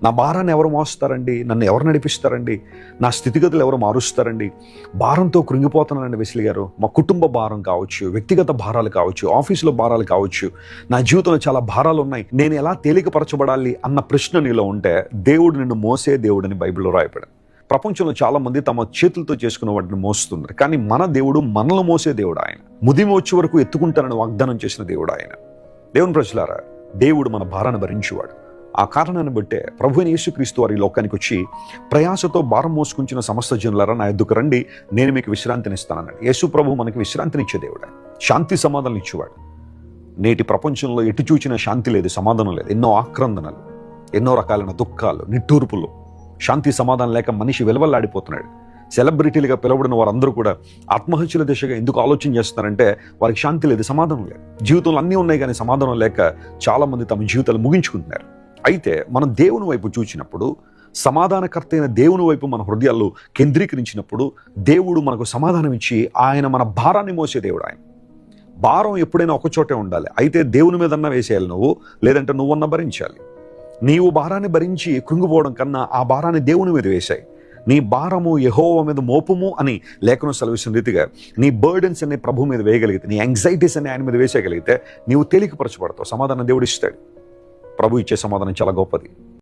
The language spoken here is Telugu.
నా భారాన్ని ఎవరు మోస్తారండి? నన్ను ఎవరు నడిపిస్తారండి? నా స్థితిగతులు ఎవరు మారుస్తారండి? భారంతో కృంగిపోతున్నానండి వెస్లీ గారు. మా కుటుంబ భారం కావచ్చు, వ్యక్తిగత భారాలు కావచ్చు, ఆఫీసులో భారాలు కావచ్చు, నా జీవితంలో చాలా భారాలు ఉన్నాయి, నేను ఎలా తేలికపరచబడాలి అన్న ప్రశ్న నీలో ఉంటే దేవుడు నిన్ను మోసే దేవుడని బైబిల్లో రాయబడింది. ప్రపంచంలో చాలా మంది తమ చేతులతో చేసుకున్న వాటిని మోస్తున్నారు, కానీ మన దేవుడు మనల్ని మోసే దేవుడు. ఆయన ముదిమి వచ్చే వరకు ఎత్తుకుంటానని వాగ్దానం చేసిన దేవుడు ఆయన. దేవుని ప్రజలారా, దేవుడు మన భారాన్ని భరించేవాడు. ఆ కారణాన్ని బట్టే ప్రభువైన యేసుక్రీస్తు వారి లోకానికి వచ్చి ప్రయాసతో భారం మోసుకుంచిన సమస్త జనులారా నా యొద్దకు రండి, నేను మీకు విశ్రాంతినిస్తానన్నాడు. యేసు ప్రభు మనకి విశ్రాంతినిచ్చే దేవుడు, శాంతి సమాధానం ఇచ్చేవాడు. నేటి ప్రపంచంలో ఎటు చూచిన శాంతి లేదు, సమాధానం లేదు. ఎన్నో ఆక్రందనలు, ఎన్నో రకాలైన దుఃఖాలు, నిట్టూర్పులు, శాంతి సమాధానం లేక మనిషి వెలవల్లాడిపోతున్నాడు. సెలబ్రిటీలుగా పిలవడిన వారందరూ కూడా ఆత్మహత్యల దిశగా ఎందుకు ఆలోచన చేస్తున్నారంటే వారికి శాంతి లేదు, సమాధానం లేదు. జీవితంలో అన్నీ ఉన్నాయి కానీ సమాధానం లేక చాలా మంది తమ జీవితాలు ముగించుకుంటున్నారు. అయితే మనం దేవుని వైపు చూసినప్పుడు, సమాధానకర్త అయిన దేవుని వైపు మన హృదయాల్లో కేంద్రీకరించినప్పుడు దేవుడు మనకు సమాధానం ఇచ్చి ఆయన మన భారాన్ని మోసే దేవుడు. ఆయన భారం ఎప్పుడైనా ఒక చోటే ఉండాలి. అయితే దేవుని మీదన్నా వేసేయాలి నువ్వు, లేదంటే నువ్వన్నా భరించాలి. నీవు భారాన్ని భరించి కృంగిపోవడం కన్నా ఆ భారాన్ని దేవుని మీద వేశాయి. నీ భారము యెహోవా మీద మోపుము అని లేఖనం సెలవిస్తున్న రీతిగా నీ బర్డెన్స్ అనే ప్రభు మీద వేయగలిగితే, నీ యాంగ్జైటీస్ అనే ఆయన మీద వేసేయగలిగితే నీవు తేలికపరచబడతావు. సమాధానం దేవుడు ఇస్తాడు. ప్రభు ఇచ్చే సమాధానం చాలా గొప్పది.